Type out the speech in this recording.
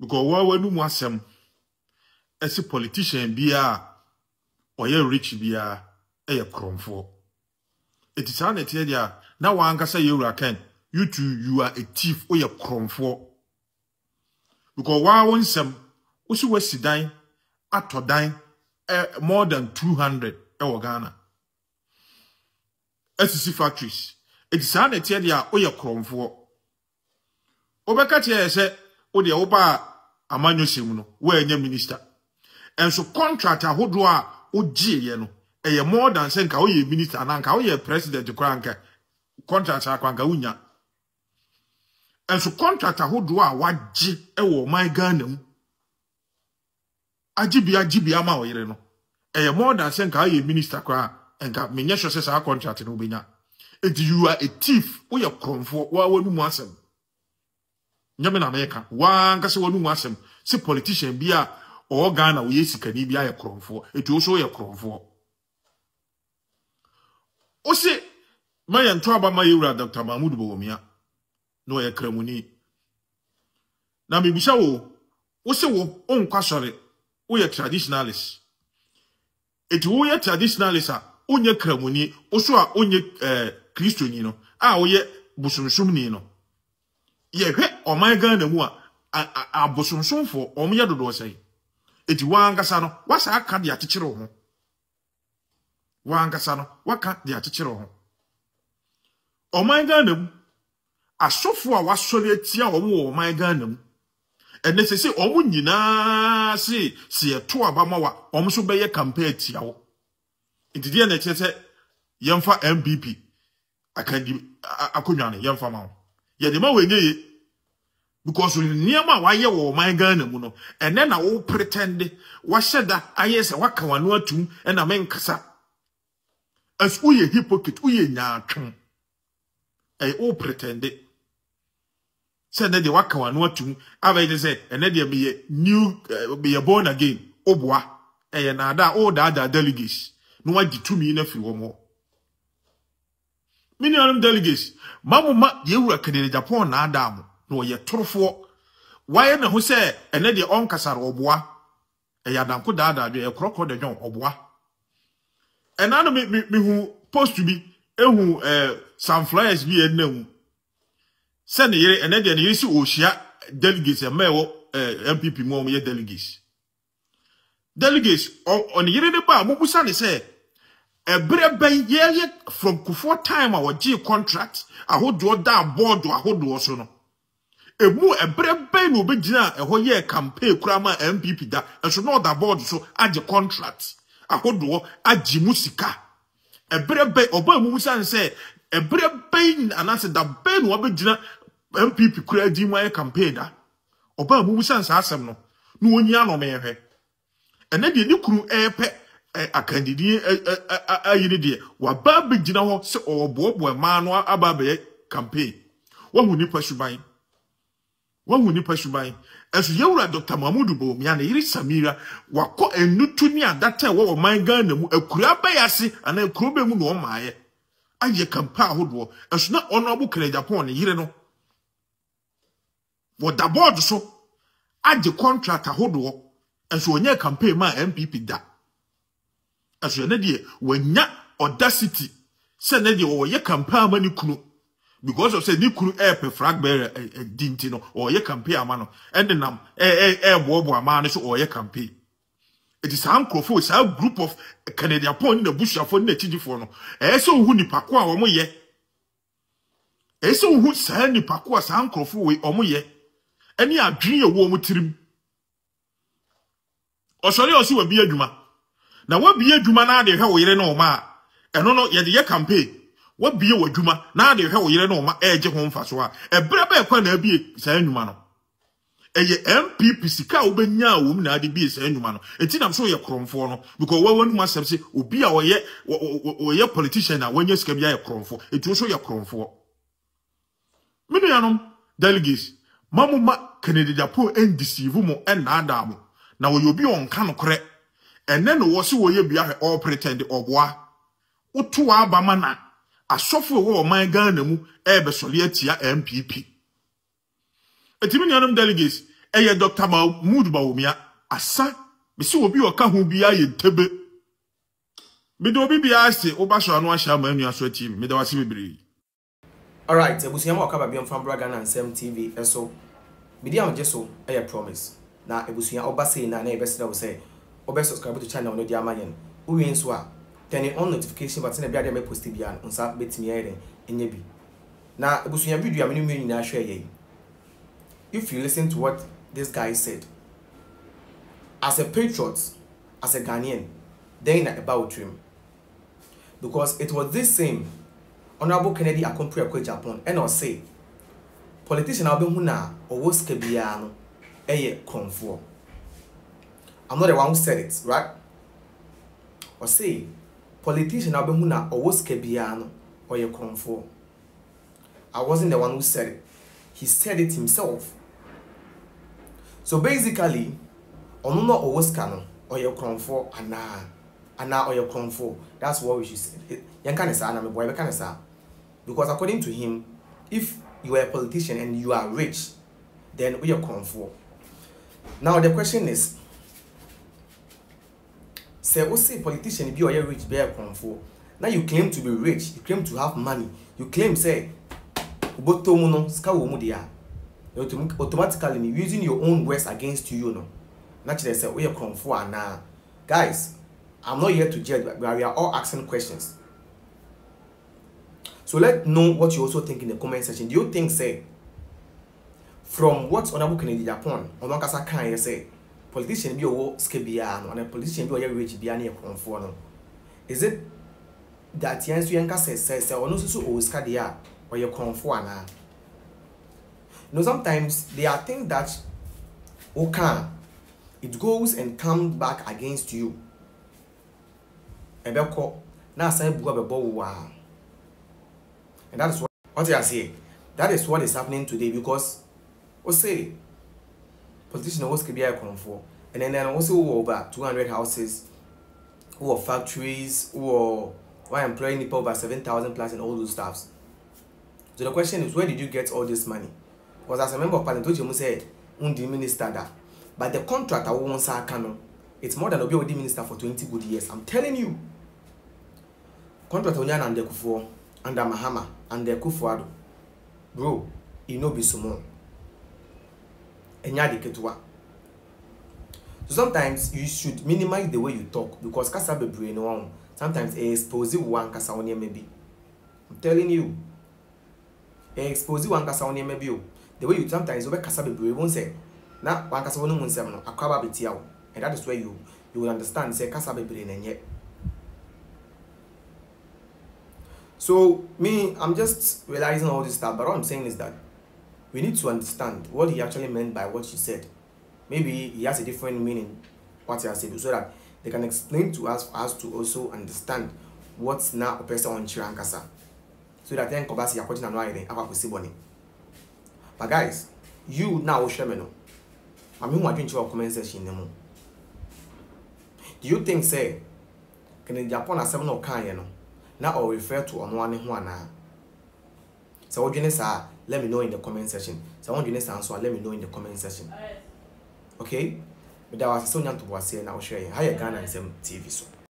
because wa nu mu asem as a politician bia or ye rich bia e kromfo. It is an etia now one can say you can you too you are a thief or ye kromfo. Because wa won sem usu wesidan atodan more than 200 e Ghana. SC factories. It is an etia or ye kromfo. Obekati say o de oba amanyo simuno we nye minister. And so contract ahodo a ogie ye no e more than say nka o ye minister na nka o ye president kranka contract akwanka unya. And so contract ahodo a wagye e wo man Ghana mu agibia ma o yere no e more than say nka o ye minister kra nka menye hwese sa contract no obenya. If you are a thief o ye kromfo wa wanu mu asem nyame na meka wa nka se wanu mu asem se politician bia o Ghana wo yesikani bia ye kromfo etu so ye kromfo o se maye nto aba maye wura Dr. Mahmoud Bawumia no ye kramuni na mebisa wo se wo onkwasore wo ye traditionalist etu wo ye traditionalist a onye kramuni o so a onye kristoni no a wo ye busumsumni no ye hwe o man Ghana mu a busumsumfo o me dodo sei eti wangasa no wasa aka de akekere ho wangasa no waka de akekere ho o man Ghana mu asofo a wasori atia o man Ghana mu ene sese o mu nyina se eto abama wa o so beye campaign atia wo enti de na chese yemfa MPP akandi akonwane yemfa ma wo ye de ma wenye because niama waye wo man Ghana mu no ene na wo pretend wa sheda ayese waka wanu atum ena menkasa as uye hypocrite uye nyaatwen o pretend say na de waka wanu atum abaye say ene de me new be born again oboa na da o da delegates no wadi tumi na fi wo mo minimum delegates mamuma yewura kadere Japan na adamu no ye torofo waye na ho se ene de onkasara oboa ya danko daada de kroko de jon oboa ena no me hu post bi ehu some flyers bi enam se ne yere ene de ne yisi ohia delegates emewo MPP mo ye delegates on yere de ba mo busa ne se ebre ben ye from Kufuor time a wo contract ahodo da board ahodo so no emu ebrebe no begina eho ye campaign kurama MPP da enso no da board so age contract ahodo age musika ebrebe oba mu musan se ebrebe anase da be no begina MPP kura di mu campaign da oba mu musan sa asem no no onyi ano me hwe ene de ni kuru epe akandidi ayini de wa ba begina ho se obobo ma no aba be campaign wa hu ni pasuban Wangu ni pashubai. Esu yewura Dr. Mahmoud Bawumia na yiri Samira wako enutu ni adate wo man Ghana mu akura bayase ana akuro be mu no o maaye aye kampa ahodo esu na Honorable Kenneth Japan yire no wo da board so aje contract ahodo esu onye campaign ma MPP da esu na de wanya audacity se na de wo ye campaign ma ni kunu because of say ni kuru frag bearer dinti no or ye campaign amano and nam bobo amano so or ye campaign it is an crofo is a group of Canadian pon in the bush for na chijifo no so hu nipa ko a omo ye so hu sa nipa ko sa an crofo we omo ye ani adwen ye wo omo tirim osori osi wa bi adwuma na wa bi adwuma na de hwe wo yire no ma eno no ye de ye campaign wa biye wadwuma na de hwe wo yire no ma eje ho mfaso a ebrebe kwa na biye saa nnwuma no eye MPP sika obenya wo na de biye saa nnwuma no enti nam so ye kromfo no because wa wanu asem se obi a oye politician na wanya sika biya ye kromfo enti so ye kromfo minu yanom delegates mamuma Kennedy Japan endeceive mo na adamu na wo yobi onka no kore ene no wo se wo ye bia all pretend oboa utu abama na asofo wo man Ghana mu ebe sori atia MPP etimi nyanum delegates eye Dr. Mahmoud Bawumia asa me se obi oka ho bia ye tebe me do obi bia ase obaso anu ahia ma anu aso team me da wase bebre. All right, ebusuya ma okaba biom from Braga and Sam TV eso bidi am jeso eye promise na ebusuya oba say na ebesida wo say obe subscribe to channel no dia mayen uwi nso a turn on notification button bia dem post bia nsa betimi ere enye bi na ebusuya video amenu me nyina hwe ye. If you listen to what this guy said as a patriot, as a Ghanaian, then about him, because it was this same Honorable Kennedy Akompri Japan and I'll say politician Albemuna or was Kebiano eye conform. I'm not the one who said it, right? Or say politician Albemuna or was Kebiano or ye conform. I wasn't the one who said it. He said it himself. So basically, onuno owoskano or your conform ana or your conform. That's what we should say. Because according to him, if you are a politician and you are rich, then we are conform. Now the question is, say we say politician be or rich be a conform. Now you claim to be rich, you claim to have money, you claim say automatically using your own words against you, no. Naturally, say we are conform now. Guys, I'm not here to judge, but we are all asking questions. So let know what you also think in the comment section. Do you think, say, from what Honorable Kennedy Japan, Ononkasa can say, politician be a skebiano and a politician be a rich biani conform? Is it that Yansu Yanka says, or no so Oskadia or your conform? You know, sometimes there are things that it goes and comes back against you. And that is what I say. That is what is happening today because we say politicians always can be a conform, and then also over 200 houses, or factories, or employing people over 7,000 plus and all those stuffs. So the question is, where did you get all this money? Because as a member of parliament, you said, "Undi minister that," but the contract I won't say canon. It's more than a BOD minister for 20 good years. I'm telling you. Contract on and the Kufo, under Mahama, and the Kufuado. Bro, you know be sumo. And yadiketua. So sometimes you should minimize the way you talk because kasa be brain one. Sometimes expose one kasa on maybe. I'm telling you. Expose one kasa on maybe. The way you sometimes over kasa be brain won't say. Na one kasa on seven akwaba betiao. And that is where you will understand say kasa be brain and yet. So me, I'm just realizing all this stuff, but what I'm saying is that we need to understand what he actually meant by what he said. Maybe he has a different meaning what he has said, so that they can explain to us for us to also understand what's now a person on Chirankasa. So that then Kobasi Yakoti and Why Akosiboni. But guys, you now share me no. I'm watching your comment section. Do you think say can Japan a 7 or can now or refer to on one na? So what you say, let me know in the comment section. So what you say answer, let me know in the comment section. Okay? But that was so young to was saying I will share how you Ghana and Sam TV so.